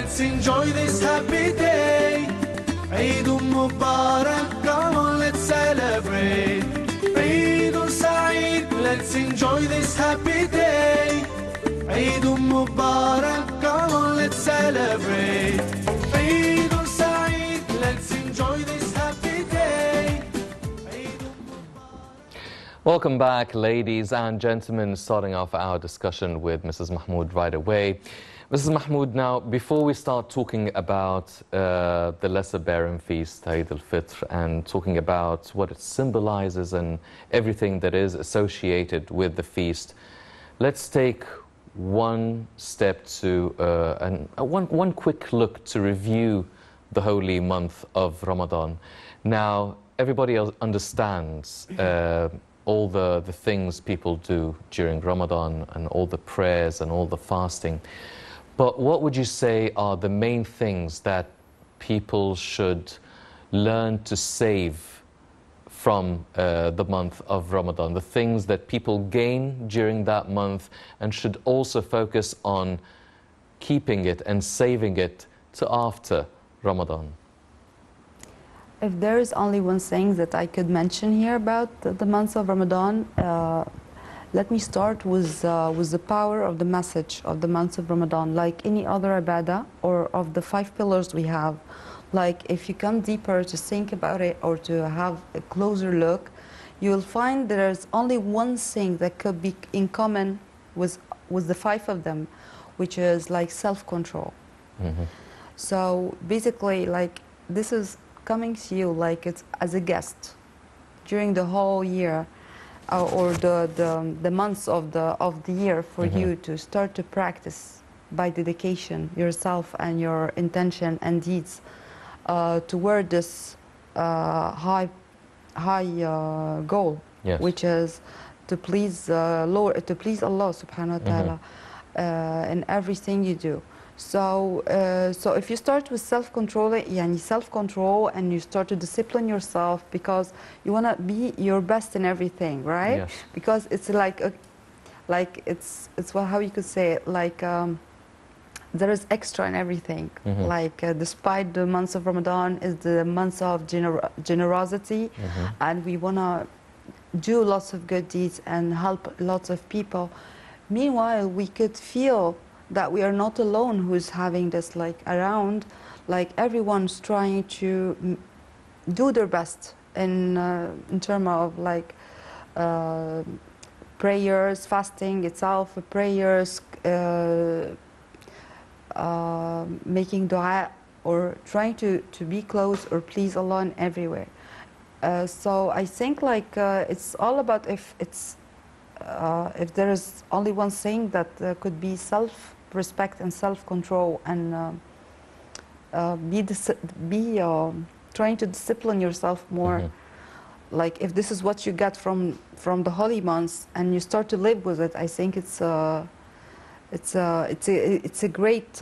let's enjoy this happy day. Eid Mubarak, come on, let's celebrate. Eid Saeed, let's enjoy this happy day. Eid Mubarak, come on, let's celebrate. Eid Saeed, let's enjoy this happy day. Welcome back, ladies and gentlemen. Starting off our discussion with Mrs. Mahmoud right away. Mrs. Mahmoud, now, before we start talking about the Lesser Bearing Feast, Eid al-Fitr, and talking about what it symbolizes and everything that is associated with the feast, let's take one step to, one quick look to review the holy month of Ramadan. Now, everybody else understands all the things people do during Ramadan and all the prayers and all the fasting. But what would you say are the main things that people should learn to save from the month of Ramadan? The things that people gain during that month and should also focus on keeping it and saving it to after Ramadan? If there is only one thing that I could mention here about the month of Ramadan, let me start with the power of the message of the month of Ramadan. Like any other ibadah or of the 5 pillars we have, like if you come deeper to think about it or to have a closer look, you will find there's only one thing that could be in common with the 5 of them, which is like self-control. Mm-hmm. So basically, like, this is coming to you like it's as a guest during the whole year, or the months of the year for Mm-hmm. you to start to practice by dedication yourself and your intention and deeds toward this high goal, Yes. which is to please Lord, to please Allah subhanahu wa ta'ala in everything you do. So if you start with self-control, and you start to discipline yourself because you want to be your best in everything, right? Yes. Because it's it's well, how you could say it, like there is extra in everything. Mhm. Like despite the months of Ramadan is the months of generosity, and we want to do lots of good deeds and help lots of people. Meanwhile, we could feel that we are not alone who's having this like around, like everyone's trying to do their best in terms of like prayers, fasting itself, prayers, making dua, or trying to be close or please Allah in everywhere. So I think like it's all about if there is only one thing that could be self-respect and self-control, and trying to discipline yourself more. Like if this is what you get from the holy months and you start to live with it, I think it's a great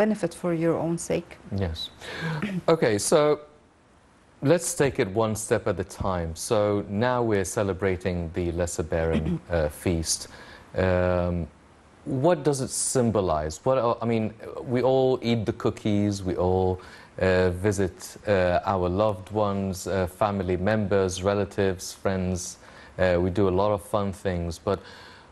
benefit for your own sake. Yes. Okay, so let's take it one step at a time. So now we're celebrating the Lesser Bearing Feast. What does it symbolize? I mean, we all eat the cookies, we all visit our loved ones, family members, relatives, friends. We do a lot of fun things, but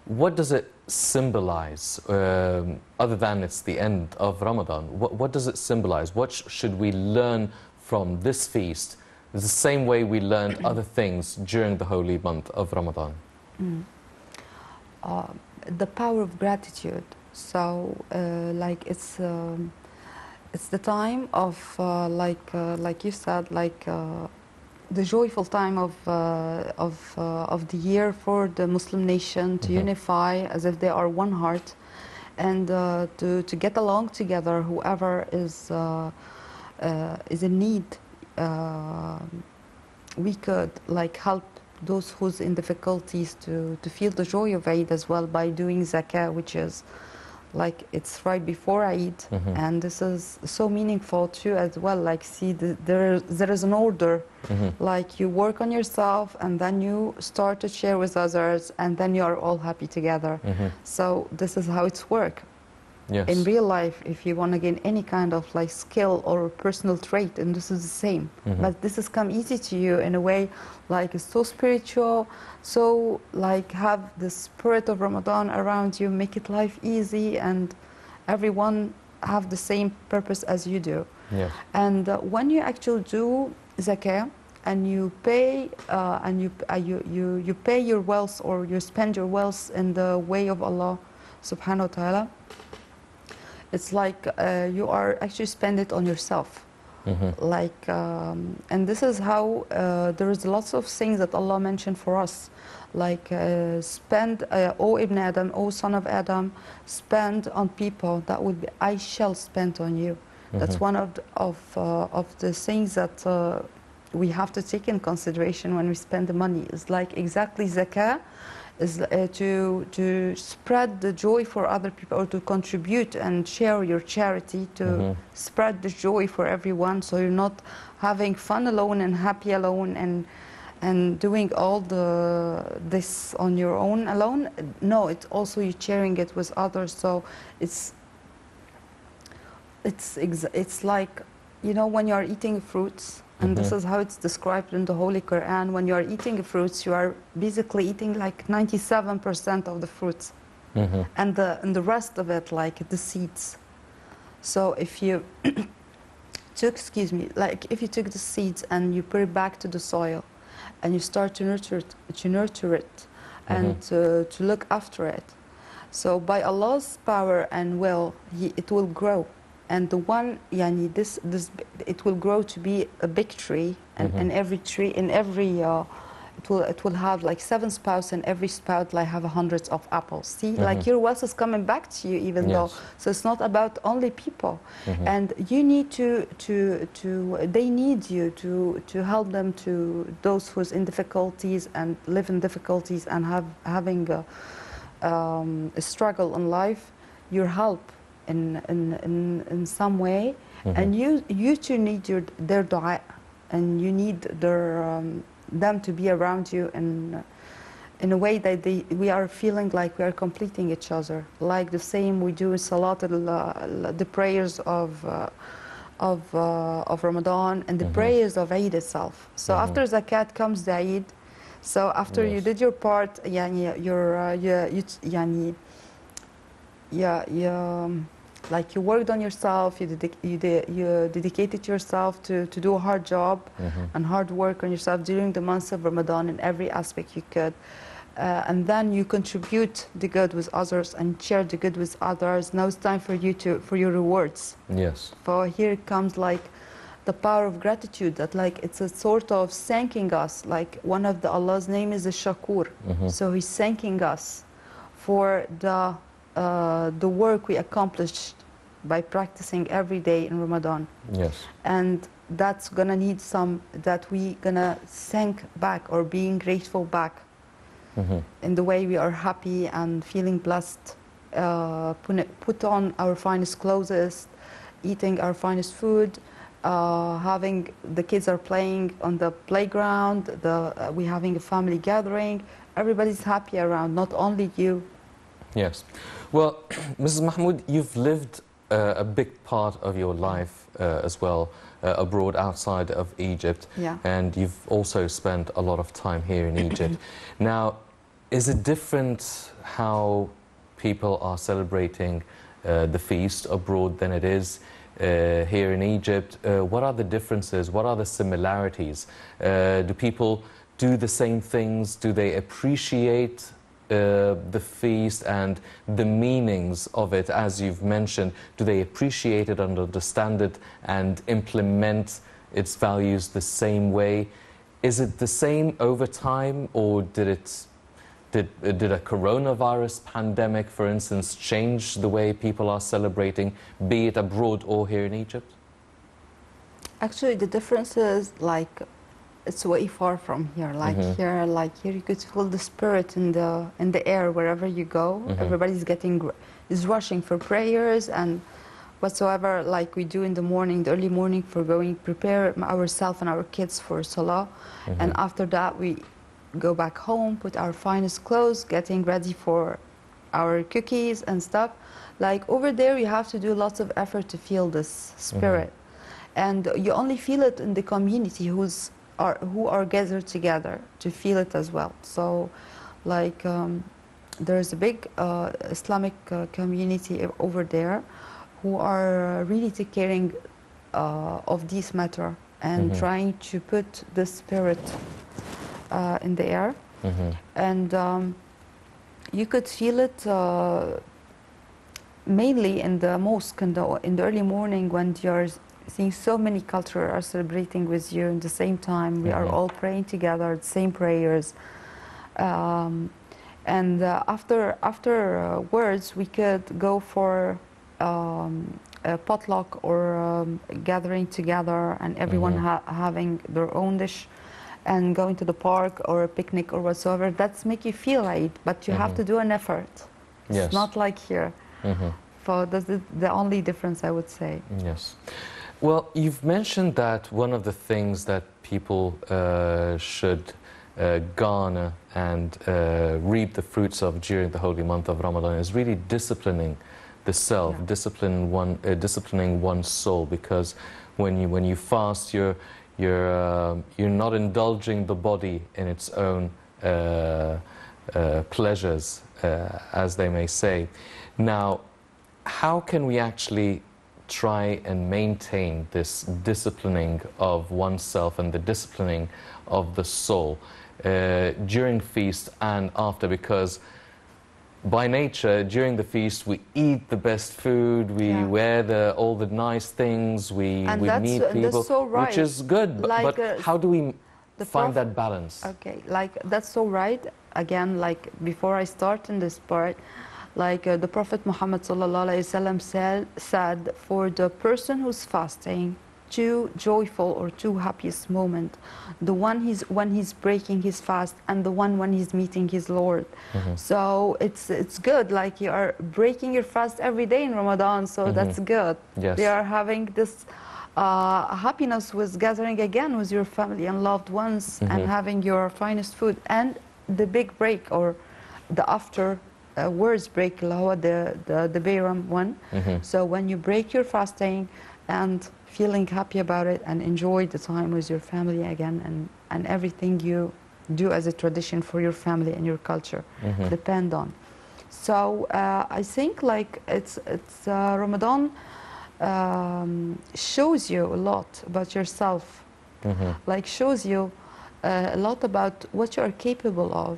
what does it symbolize, other than it's the end of Ramadan? What does it symbolize? What should we learn from this feast? It's the same way we learned other things during the holy month of Ramadan. The power of gratitude. So, like it's the time of like you said, like the joyful time of the year for the Muslim nation to unify as if they are one heart, and to get along together. Whoever is in need, we could like help those who's in difficulties to feel the joy of Eid as well by doing zakah, which is like it's right before Eid, and this is so meaningful too as well. Like see, there is an order, like you work on yourself and then you start to share with others, and then you are all happy together. So this is how it's work. Yes. In real life, if you want to gain any kind of like skill or personal trait, and this is the same, but this has come easy to you in a way, like it's so spiritual, so like have the spirit of Ramadan around you, make it life easy, and everyone have the same purpose as you do. Yes. And when you actually do zakah and you pay you pay your wealth, or you spend your wealth in the way of Allah subhanahu wa ta'ala, it's like you are actually spend it on yourself. Like and this is how there is lots of things that Allah mentioned for us, like spend, O Ibn Adam, O son of Adam, spend on people, that would be I shall spend on you. That's one of the things that we have to take in consideration when we spend the money. It's like exactly zakah is to spread the joy for other people, or to contribute and share your charity, to spread the joy for everyone, so you're not having fun alone and happy alone and doing all this on your own alone. No, it's also you sharing it with others. So it's like, you know, when you are eating fruits, and this is how it's described in the Holy Quran. When you are eating fruits, you are basically eating like 97% of the fruits, and the rest of it, like the seeds. So if you took, like if you took the seeds and you put it back to the soil, and you start to nurture it, and to look after it, so by Allah's power and will, it will grow. And the one, yani, this it will grow to be a big tree, and every tree, in every it will have like 7 sprouts, and every sprout like have hundreds of apples. See, like your wealth is coming back to you, even though. So it's not about only people, and you need to they need you to help them, to those who's in difficulties and live in difficulties and having a struggle in life. Your help in some way, and you too need their dua, and you need them to be around you in a way that we are feeling like we are completing each other, like the same we do in Salat, the prayers of Ramadan, and the prayers of Eid itself. So after Zakat comes the Eid. So after you did your part, like you worked on yourself, you dedicated yourself to do a hard job and hard work on yourself during the months of Ramadan in every aspect you could. And then you contribute the good with others and share the good with others. Now it's time for you for your rewards. Yes. For here comes like the power of gratitude, that like it's a sort of thanking us. Like one of Allah's name is the Shakur. So He's thanking us for the work we accomplished by practicing every day in Ramadan. Yes. And that's gonna need that we gonna thank back, or being grateful back, in the way we are happy and feeling blessed, put on our finest clothes, eating our finest food, having the kids are playing on the playground, we having a family gathering, everybody's happy around, not only you. Yes. Well, Mrs. Mahmoud, you've lived a big part of your life as well abroad, outside of Egypt. Yeah. And you've also spent a lot of time here in Egypt. Now, is it different how people are celebrating the feast abroad than it is here in Egypt? What are the differences? What are the similarities? Do people do the same things? Do they appreciate the feast and the meanings of it, as you've mentioned? Do they appreciate it and understand it and implement its values the same way? Is it the same over time, or did a coronavirus pandemic, for instance, change the way people are celebrating, be it abroad or here in Egypt? Actually, the difference is like it's way far from here. Like here you could feel the spirit in the air wherever you go. Everybody's is rushing for prayers and whatsoever, like we do in the morning, the early morning, for going prepare ourselves and our kids for Salah, and after that we go back home, put our finest clothes, getting ready for our cookies and stuff. Like over there, you have to do lots of effort to feel this spirit, and you only feel it in the community who are gathered together to feel it as well. So, like there's a big Islamic community over there who are really taking caring of this matter and trying to put the spirit in the air, and you could feel it mainly in the mosque in the early morning when you're seeing so many cultures are celebrating with you at the same time. We are all praying together, the same prayers, and afterwards we could go for a potluck or gathering together, and everyone having their own dish and going to the park or a picnic or whatsoever. That's make you feel Eid, but you have to do an effort. It's not like here. So that's the only difference, I would say. Yes. Well, you've mentioned that one of the things that people should garner and reap the fruits of during the holy month of Ramadan is really disciplining the self, disciplining one's soul, because when you fast, you're not indulging the body in its own pleasures, as they may say. Now, how can we actually try and maintain this disciplining of oneself and the disciplining of the soul during feast and after? Because by nature, during the feast, we eat the best food, we wear all the nice things, we meet people, that's so right. which is good. Like, but how do we find that balance? Okay, like that's so right. Again, like before I start in this part, like the Prophet Muhammad ﷺ said, for the person who's fasting, two joyful or two happiest moment, the one when he's breaking his fast and the one when he's meeting his Lord. So it's good, like you are breaking your fast every day in Ramadan, so that's good. Yes. They are having this happiness with gathering again with your family and loved ones and having your finest food, and the big break or the after words break, the Bayram one. So when you break your fasting and feeling happy about it and enjoy the time with your family again, and everything you do as a tradition for your family and your culture depend on. So I think like it's Ramadan shows you a lot about yourself, like shows you a lot about what you are capable of.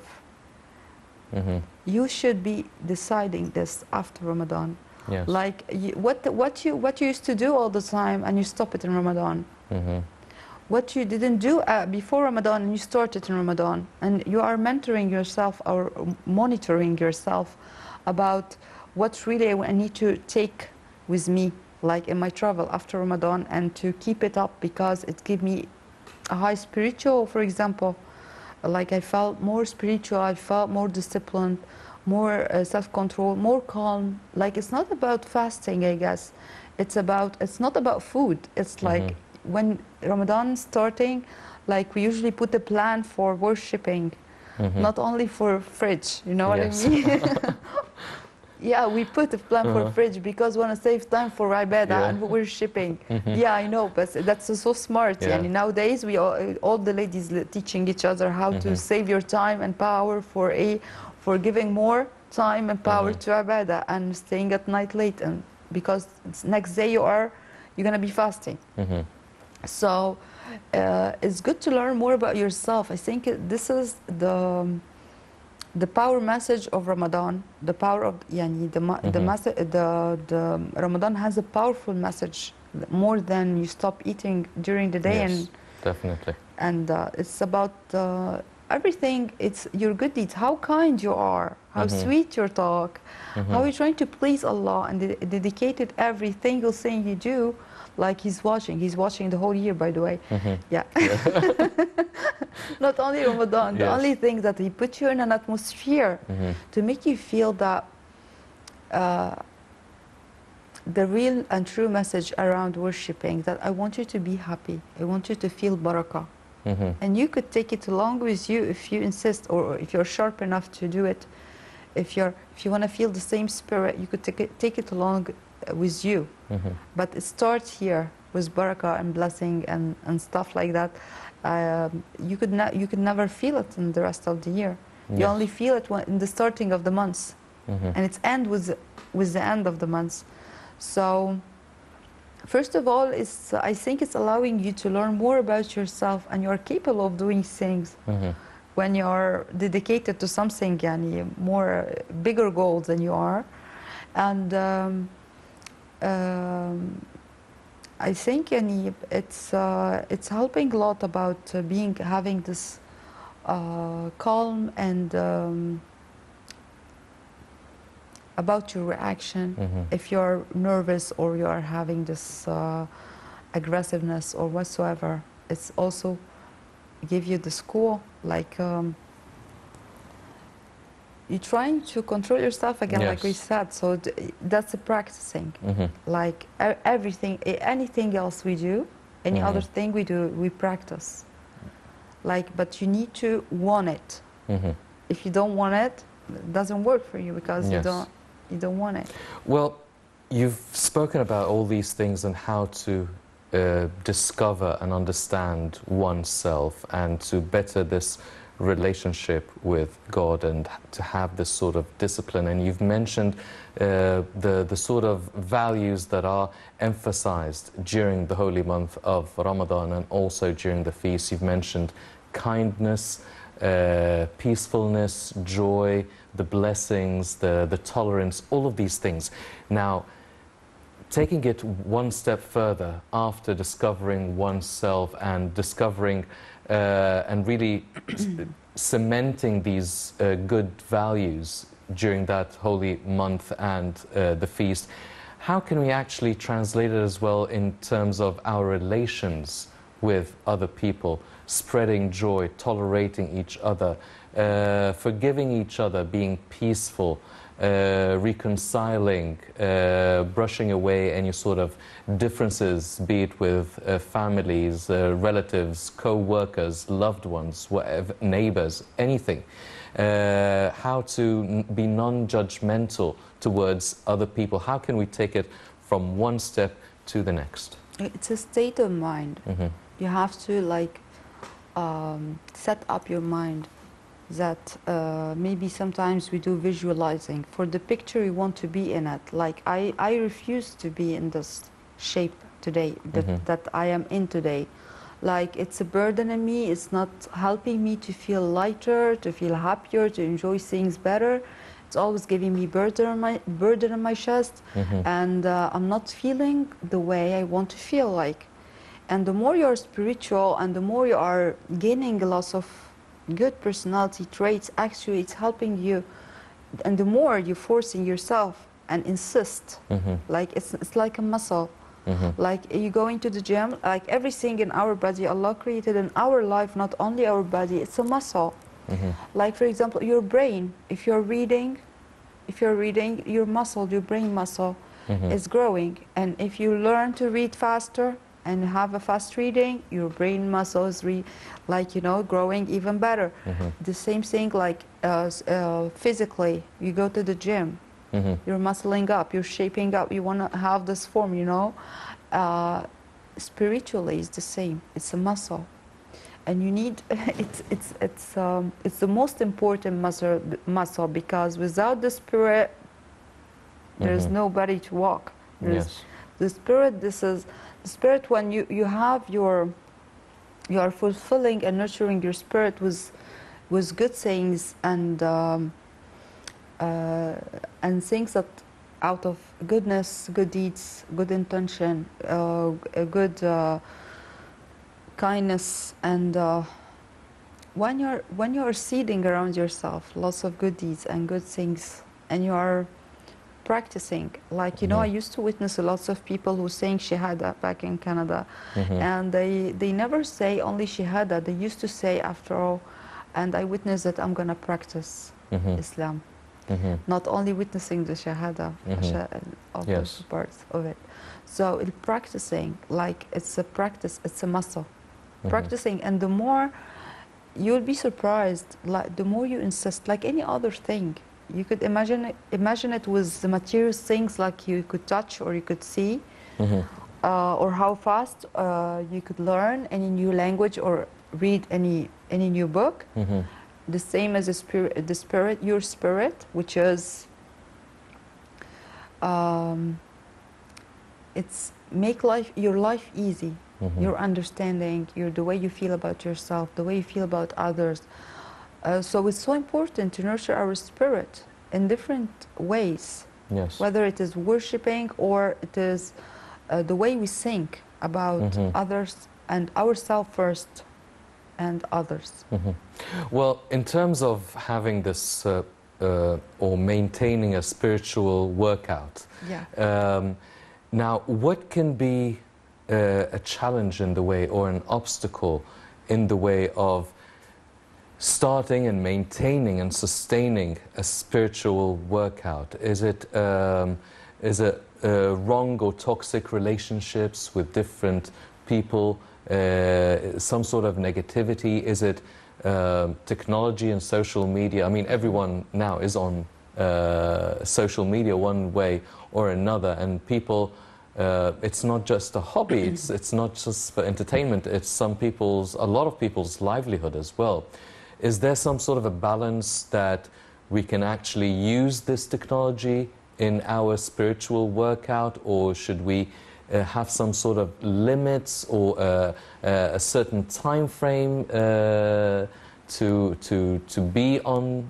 You should be deciding this after Ramadan. Yes. Like what you used to do all the time and you stop it in Ramadan. What you didn't do before Ramadan and you start it in Ramadan, and you are mentoring yourself or monitoring yourself about what really I need to take with me, like in my travel after Ramadan, and to keep it up because it gives me a high spiritual, for example. Like I felt more spiritual, I felt more disciplined, more self-control, more calm. Like it's not about fasting, I guess. It's not about food. It's like when Ramadan is starting, like we usually put a plan for worshipping, not only for fridge, you know what I mean? Yeah, we put a plan for fridge because we want to save time for ibadah and worshipping. Yeah, I know, but that's so smart. And nowadays, we all the ladies teaching each other how to save your time and power for giving more time and power to ibadah and staying at night late, and because next day you're gonna be fasting. So it's good to learn more about yourself. I think this is the power message of Ramadan, the power of the Ramadan has a powerful message, more than you stop eating during the day. Yes, definitely. And it's about everything. It's your good deeds, how kind you are, how sweet your talk, how you're trying to please Allah, and dedicated every single thing you do. Like he's watching the whole year, by the way. Not only Ramadan, the only thing that he put you in an atmosphere to make you feel that the real and true message around worshipping, that I want you to be happy, I want you to feel barakah. And you could take it along with you if you insist, or if you're sharp enough to do it If you want to feel the same spirit, you could take it along with you. But it starts here with barakah and blessing and stuff like that. You could never feel it in the rest of the year. You Yes. only feel it in the starting of the months, and it's end with the end of the months. So first of all, I think it's allowing you to learn more about yourself, and you are capable of doing things when you are dedicated to something, yani, more bigger goals than you are. And I think, yani, it's helping a lot about having this calm and about your reaction. If you're nervous or you are having this aggressiveness or whatsoever, it's also give you the score, like you're trying to control yourself again, like we Yes. said. So that's a practicing. Like everything, anything else we do, any other thing we do, we practice. Like, but you need to want it. If you don't want it, it doesn't work for you because Yes. you don't want it. Well, you've spoken about all these things and how to discover and understand oneself and to better this relationship with God and to have this sort of discipline. And you've mentioned the sort of values that are emphasized during the holy month of Ramadan and also during the feast. You've mentioned kindness, peacefulness, joy, the blessings, the tolerance, all of these things. Now, taking it one step further after discovering oneself and discovering and really cementing these good values during that holy month and the feast, how can we actually translate it as well in terms of our relations with other people, spreading joy, tolerating each other, forgiving each other, being peaceful, reconciling, brushing away any sort of differences, be it with families, relatives, co-workers, loved ones, whatever, neighbors, anything. How to be non-judgmental towards other people. How can we take it from one step to the next? It's a state of mind. You have to like set up your mind that maybe sometimes we do visualizing for the picture you want to be in it. Like I refuse to be in this shape today that I am in today. Like it's a burden on me. It's not helping me to feel lighter, to feel happier, to enjoy things better. It's always giving me burden on my chest, and I'm not feeling the way I want to feel like. And the more you're spiritual and the more you are gaining lots of good personality traits, actually it's helping you. And the more you're forcing yourself and insist, like it's like a muscle. Like you go into the gym, like everything in our body, Allah created in our life, not only our body, it's a muscle. Like for example, your brain, if you're reading, your muscle, your brain muscle is growing. And if you learn to read faster, and have a fast reading, your brain muscle is growing even better. The same thing like physically, you go to the gym, you're muscling up, you're shaping up, you want to have this form, spiritually it's the same, it's a muscle. And you need, it's the most important muscle muscle, because without the spirit, there's nobody to walk. The spirit, this is the spirit. When you are fulfilling and nurturing your spirit with good things and things that out of goodness, good deeds, good intention, good kindness, and when you're seeding around yourself lots of good deeds and good things, and you are practicing, like I used to witness lots of people who saying shahada back in Canada, and they never say only shahada. They used to say after all, and I witnessed that I'm gonna practice Islam, not only witnessing the shahada, of those parts of it. So practicing, like it's a practice, it's a muscle, practicing, and the more you'll be surprised, like the more you insist, like any other thing. you could imagine it with the material things like you could touch or you could see, or how fast you could learn any new language or read any new book. The same as the spirit, your spirit, which is it's make your life easy. Your understanding, the way you feel about yourself, the way you feel about others. So it's so important to nurture our spirit in different ways. Yes. Whether it is worshiping or it is the way we think about others and ourselves first and others. Well, in terms of having this or maintaining a spiritual workout, now what can be a challenge in the way or an obstacle in the way of starting and maintaining and sustaining a spiritual workout? Is it wrong or toxic relationships with different people, some sort of negativity? Is it technology and social media? I mean, everyone now is on social media one way or another, and people, it's not just a hobby, it's not just for entertainment, it's a lot of people's livelihood as well. Is there some sort of a balance that we can actually use this technology in our spiritual workout, or should we have some sort of limits or a certain time frame to be on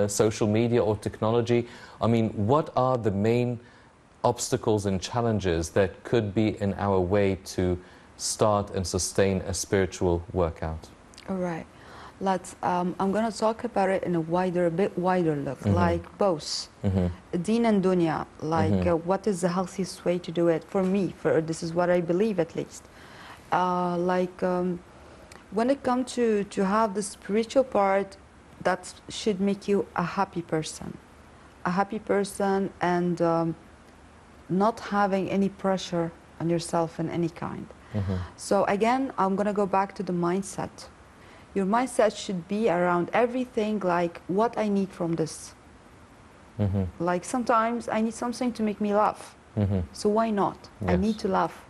social media or technology? I mean, what are the main obstacles and challenges that could be in our way to start and sustain a spiritual workout? All right. I'm going to talk about it in a bit wider look, like both deen and dunya, like what is the healthiest way to do it for me, this is what I believe at least. When it comes to have the spiritual part, that should make you a happy person and not having any pressure on yourself in any kind. So again, I'm going to go back to the mindset. Your mindset should be around everything like what I need from this. Like sometimes I need something to make me laugh. So why not? Yes. I need to laugh.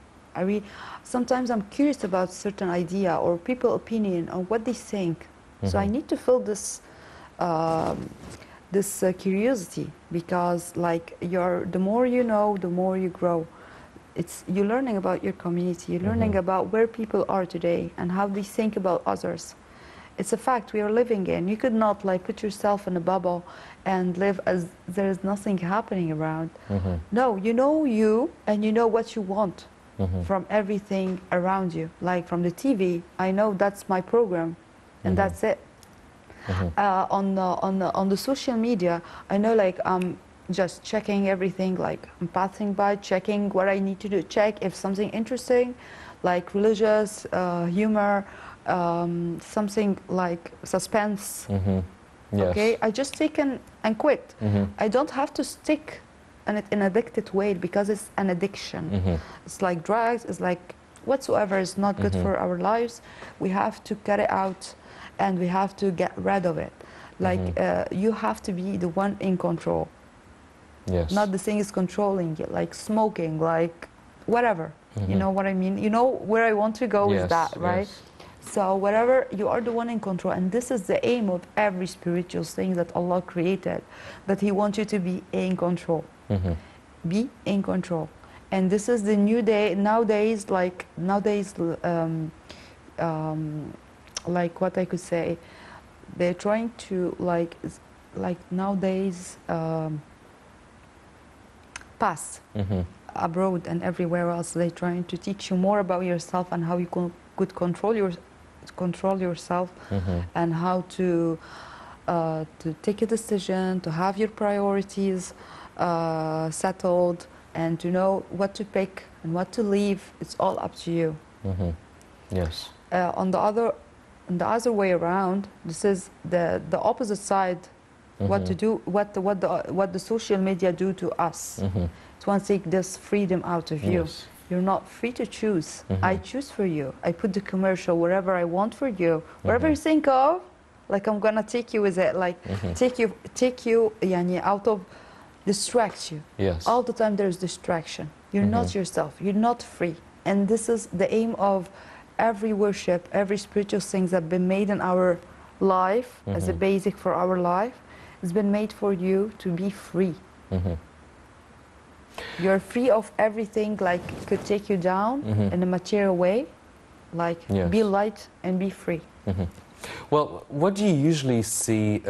Sometimes I'm curious about certain idea or people opinion or what they think. So I need to feel this curiosity, because like the more you know, the more you grow. You're learning about your community, you're learning about where people are today and how they think about others. It's a fact we are living in. You could not like put yourself in a bubble and live as there is nothing happening around. No, you know you, and you know what you want from everything around you. Like from the TV, I know that's my program, and that's it. On the social media, I know like I'm just checking everything, like I'm passing by, checking what I need to do, check if something interesting, like religious, humor, something like suspense. Yes. Okay, I just take and quit. I don't have to stick in it in an addicted way, because it's an addiction. It's like drugs, it's like whatsoever is not good for our lives. We have to cut it out and we have to get rid of it. Like you have to be the one in control. Yes. Not the thing is controlling you, like smoking, like whatever. You know what I mean? You know where I want to go with that, right? Yes. So whatever, you are the one in control. And this is the aim of every spiritual thing that Allah created, that He wants you to be in control. Be in control. And this is the new day, nowadays, like what I could say, they're trying to like nowadays pass abroad and everywhere else. They're trying to teach you more about yourself and how you could control yourself and how to take a decision, to have your priorities settled, and to know what to pick and what to leave. It's all up to you. Yes. On the other way around, this is the opposite side. What to do? What the social media do to us? It wants to take this freedom out of you. Yes. You're not free to choose. I choose for you. I put the commercial wherever I want for you. Wherever you think of, like I'm gonna take you with it, like take you يعني, out of, distract you. Yes. All the time there's distraction. You're not yourself. You're not free. And this is the aim of every worship, every spiritual things that have been made in our life as a basic for our life. It's been made for you to be free. You're free of everything like could take you down in a material way, like be light and be free. Well, what do you usually see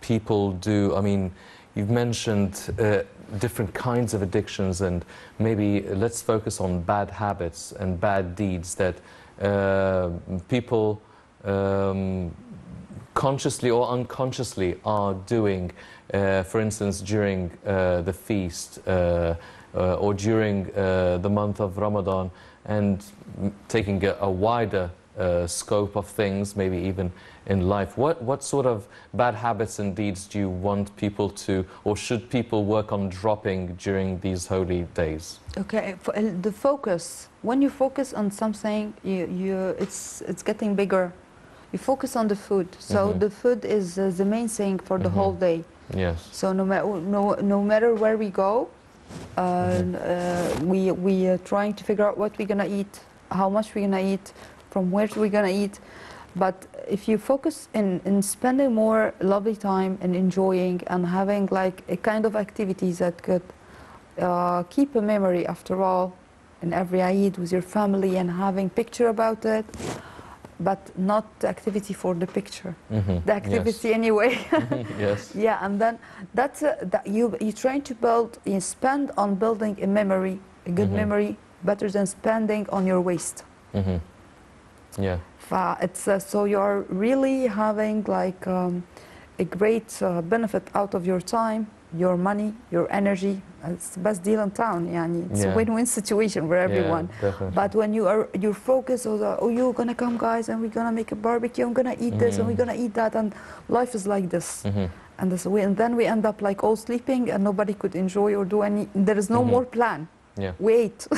people do? I mean, you've mentioned different kinds of addictions, and maybe let's focus on bad habits and bad deeds that people consciously or unconsciously are doing, for instance, during the feast or during the month of Ramadan, and taking a wider scope of things, maybe even in life. What sort of bad habits and deeds do you want people to, or should people work on dropping during these holy days? Okay, the focus. When you focus on something, it's getting bigger. You focus on the food. So the food is the main thing for the whole day. Yes. So no matter where we go, we are trying to figure out what we're gonna eat, how much we're gonna eat, from where we're gonna eat. But if you focus in spending more lovely time and enjoying and having like a kind of activities that could keep a memory after all in every Eid with your family and having picture about it, but not the activity for the picture, the activity anyway. Yes. Yeah, and then that's that you're trying to build, you spend on building a memory, a good memory, better than spending on your waste. Yeah. It's so you're really having like a great benefit out of your time, your money, your energy. It's the best deal in town. Yani. It's a win-win situation for everyone. Yeah, but when you're focused on oh, you're gonna come guys and we're gonna make a barbecue, I'm gonna eat this and we're gonna eat that, and life is like this. And this way, and then we end up like all sleeping and nobody could enjoy or do any, there is no more plan. Yeah. Wait.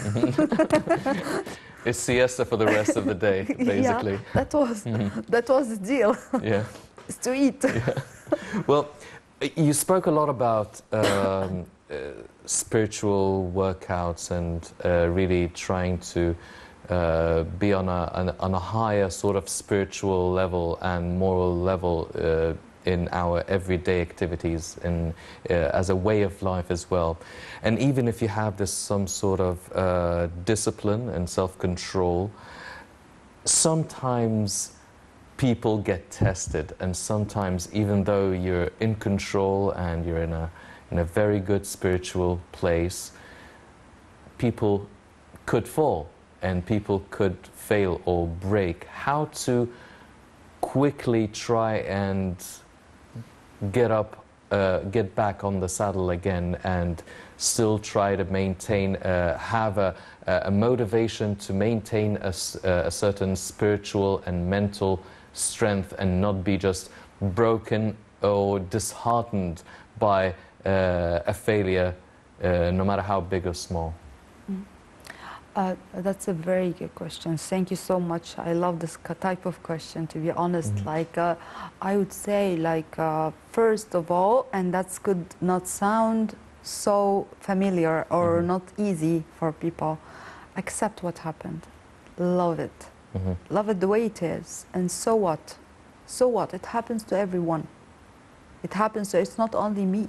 It's siesta for the rest of the day, basically. Yeah, that was the deal. Yeah. It's to eat. Yeah. Well, you spoke a lot about spiritual workouts and really trying to be on a higher sort of spiritual level and moral level in our everyday activities and as a way of life as well. And even if you have this some sort of discipline and self-control, sometimes people get tested, and sometimes even though you're in control and you're in a very good spiritual place, people could fall and people could fail or break. How to quickly try and get back on the saddle again and still try to maintain, have a motivation to maintain a certain spiritual and mental strength and not be just broken or disheartened by a failure, no matter how big or small? That's a very good question. Thank you so much. I love this type of question, to be honest. Like, I would say, like, first of all, and that could not sound so familiar or not easy for people, accept what happened. Love it. Love it the way it is. And so what? So what? It happens to everyone. It happens to, it's not only me.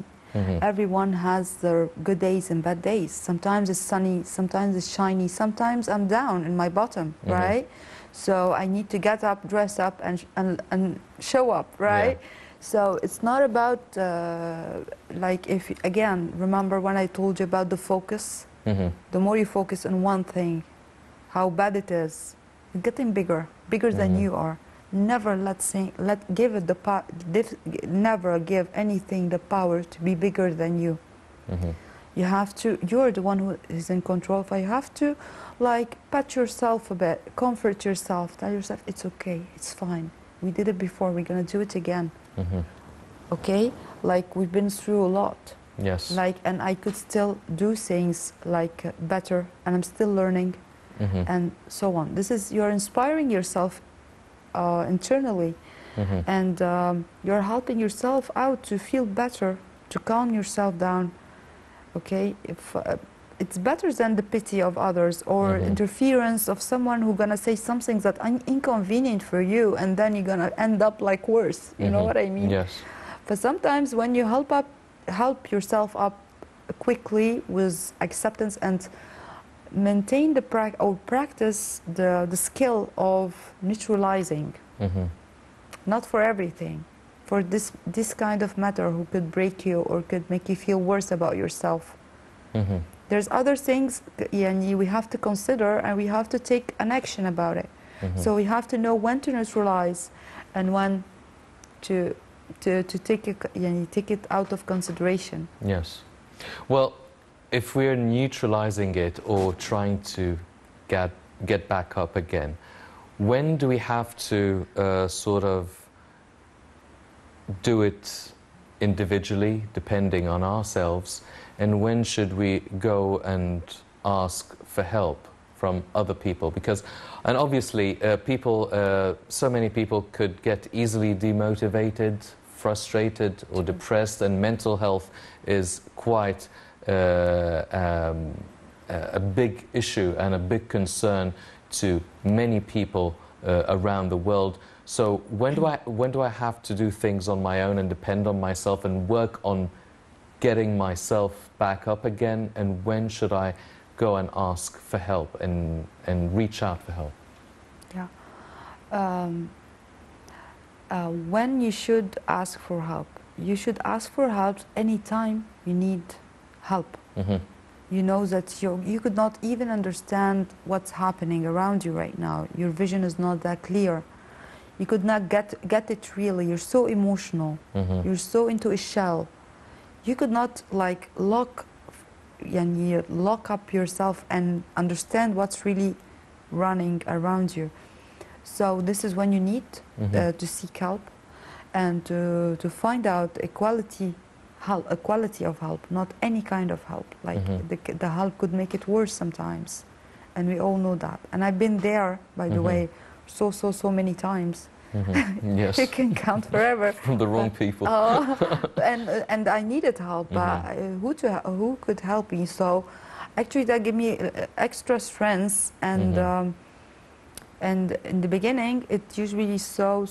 Everyone has their good days and bad days. Sometimes it's sunny, sometimes it's shiny, sometimes I'm down in my bottom, right? So I need to get up, dress up, and show up, right? Yeah. So it's not about, like, if, again, remember when I told you about the focus? The more you focus on one thing, how bad it is, it's getting bigger, bigger than you are. Never never give anything the power to be bigger than you. You have to, you're the one who is in control. You have to, like, pat yourself a bit, comfort yourself, tell yourself it's okay, it's fine. We did it before, we're gonna do it again. Okay? Like, we've been through a lot. Yes. Like, and I could still do things like better, and I'm still learning, and so on. This is, you're inspiring yourself internally, and you're helping yourself out to feel better, to calm yourself down. Okay, if it's better than the pity of others or interference of someone who's gonna say something that inconvenient for you, and then you're gonna end up like worse. You know what I mean? Yes. But sometimes when you help yourself up quickly with acceptance and maintain the practice the skill of neutralizing, not for everything, for this kind of matter who could break you or could make you feel worse about yourself. There's other things we have to consider, and we have to take an action about it. So we have to know when to neutralize and when to take it out of consideration. Yes. Well, if we're neutralizing it or trying to get back up again, when do we have to sort of do it individually, depending on ourselves, and when should we go and ask for help from other people? Because, and obviously, so many people could get easily demotivated, frustrated, or depressed, and mental health is quite a big issue and a big concern to many people around the world. So when do I have to do things on my own and depend on myself and work on getting myself back up again, and when should I go and ask for help and reach out for help? Yeah. When you should ask for help, you should ask for help anytime you need help. You know that you could not even understand what's happening around you right now. Your vision is not that clear. You could not get it really. You're so emotional. You're so into a shell. You could not like lock up yourself and understand what's really running around you. So this is when you need to seek help and to find out a quality of help, not any kind of help. Like the help could make it worse sometimes, and we all know that. And I've been there, by the way, so many times. Yes. You can count forever. From the wrong people. And I needed help. Who could help me? So actually that gave me extra strength, and in the beginning it usually is so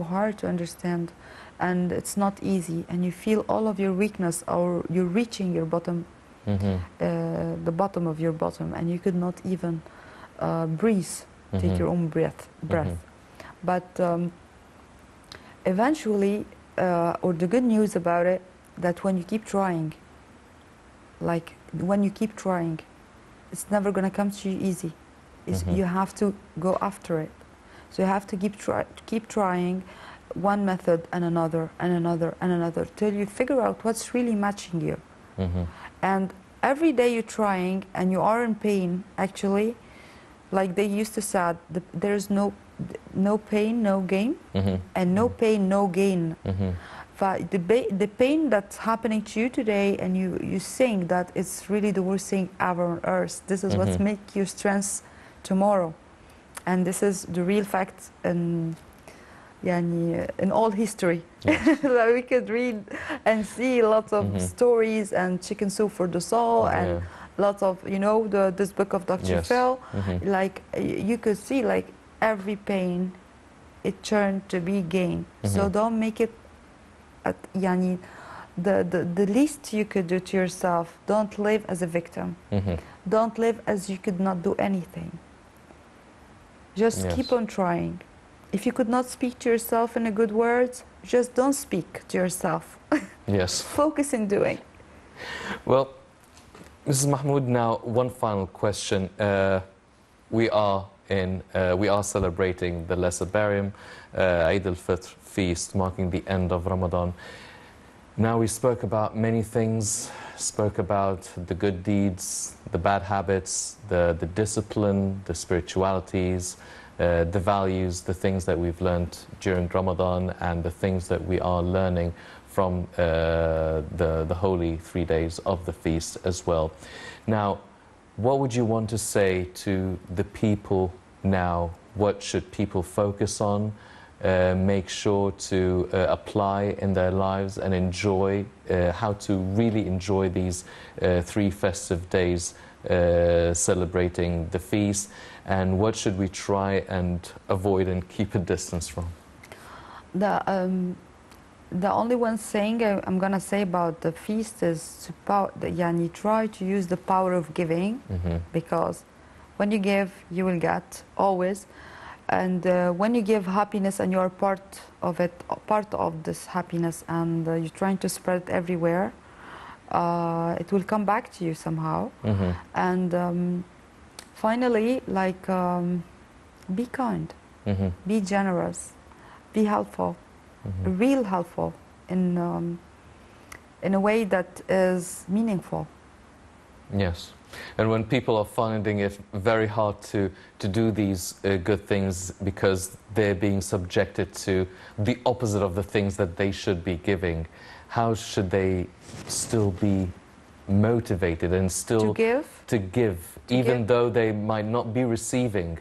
hard to understand, and it's not easy, and you feel all of your weakness, or you're reaching your bottom, the bottom of your bottom, and you could not even breathe, take your own breath. But eventually, or the good news about it, that when you keep trying, it's never going to come to you easy. You have to go after it. So you have to keep trying one method and another and another and another till you figure out what's really matching you. And every day you're trying and you are in pain, actually, like they used to say, there's no pain, no gain, and no pain, no gain. But the pain that's happening to you today, and you think that it's really the worst thing ever on earth. This is what's make you strength tomorrow, and this is the real fact in all history. Yes. Like we could read and see lots of stories, and Chicken Soup for the Soul, and lots of this book of Dr. Phil. Like you could see, like every pain, it turned to be gain. So don't make it the least you could do to yourself. Don't live as a victim. Don't live as you could not do anything. Just keep on trying. If you could not speak to yourself in a good words, just don't speak to yourself. Yes. Focus in doing. Well, Mrs. Mahmoud, now one final question. We are celebrating the Lesser Barium, Eid al-Fitr feast, marking the end of Ramadan. Now we spoke about many things, spoke about the good deeds, the bad habits, the discipline, the spiritualities, the values, the things that we've learned during Ramadan, and the things that we are learning from the holy 3 days of the feast as well. Now, what would you want to say to the people now? What should people focus on? make sure to apply in their lives and enjoy, how to really enjoy these 3 festive days celebrating the feast, and what should we try and avoid and keep a distance from? The only one thing I'm going to say about the feast is to try to use the power of giving, because when you give, you will get, always. And when you give happiness and you're part of it, part of this happiness, and you're trying to spread it everywhere, it will come back to you somehow. And finally, like, be kind, be generous, be helpful, real helpful in a way that is meaningful. Yes. And when people are finding it very hard to do these good things because they're being subjected to the opposite of the things that they should be giving, how should they still be motivated and still to give, even though they might not be receiving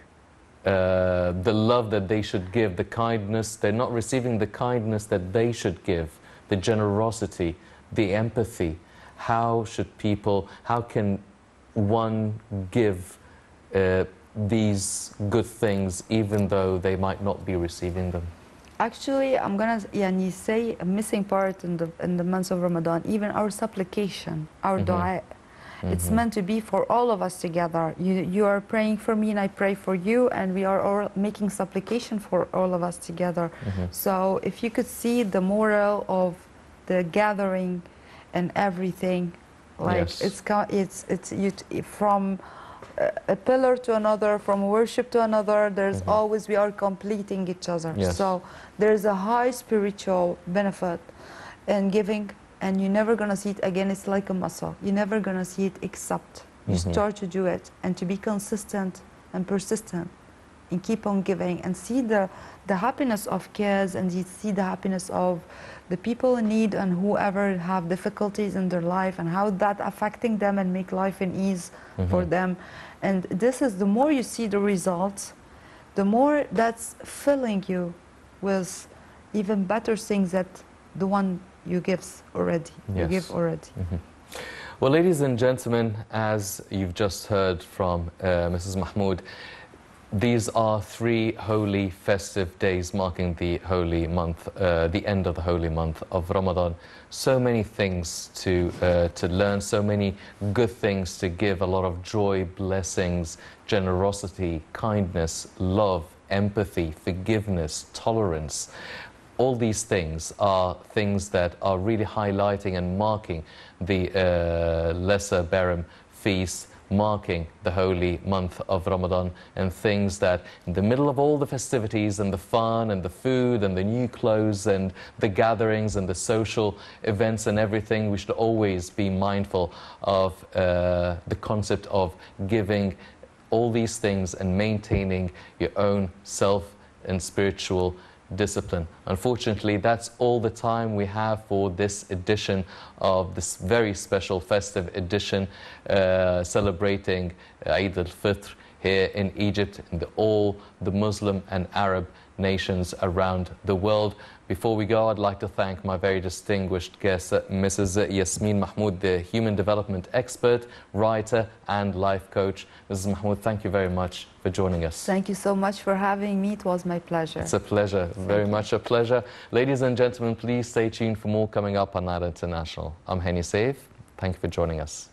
the love that they should give, the kindness, they're not receiving the kindness that they should give, the generosity, the empathy? How should people, how can one give these good things even though they might not be receiving them? Actually, I'm gonna say a missing part in the months of Ramadan, even our supplication, our dua. It's meant to be for all of us together. You are praying for me and I pray for you, and we are all making supplication for all of us together. So if you could see the moral of the gathering and everything, like from a pillar to another, from worship to another, there's always, we are completing each other. So there's a high spiritual benefit in giving, and you're never gonna see it again. It's like a muscle. You're never gonna see it except you start to do it, and to be consistent and persistent and keep on giving, and see the happiness of kids, and you see the happiness of the people in need and whoever have difficulties in their life, and how that affecting them and make life an ease for them. And this is, the more you see the results, the more that's filling you with even better things that the one you give already. You give already. Well, ladies and gentlemen, as you've just heard from Mrs. Mahmoud, these are 3 holy festive days marking the holy month, the end of the holy month of Ramadan. So many things to learn, so many good things to give, a lot of joy, blessings, generosity, kindness, love, empathy, forgiveness, tolerance. All these things are things that are really highlighting and marking the Lesser Baram feast, marking the holy month of Ramadan, and things that in the middle of all the festivities and the fun and the food and the new clothes and the gatherings and the social events and everything, we should always be mindful of the concept of giving all these things and maintaining your own self and spiritual discipline. Unfortunately, that's all the time we have for this edition of this very special festive edition celebrating Eid al-Fitr here in Egypt and all the Muslim and Arab nations around the world. Before we go, I'd like to thank my very distinguished guest, Mrs. Yasmine Mahmoud, the human development expert, writer and life coach. Mrs. Mahmoud, thank you very much for joining us. Thank you so much for having me. It was my pleasure. It's a pleasure, very much a pleasure. Ladies and gentlemen, please stay tuned for more coming up on Nada International. I'm Henny Saif. Thank you for joining us.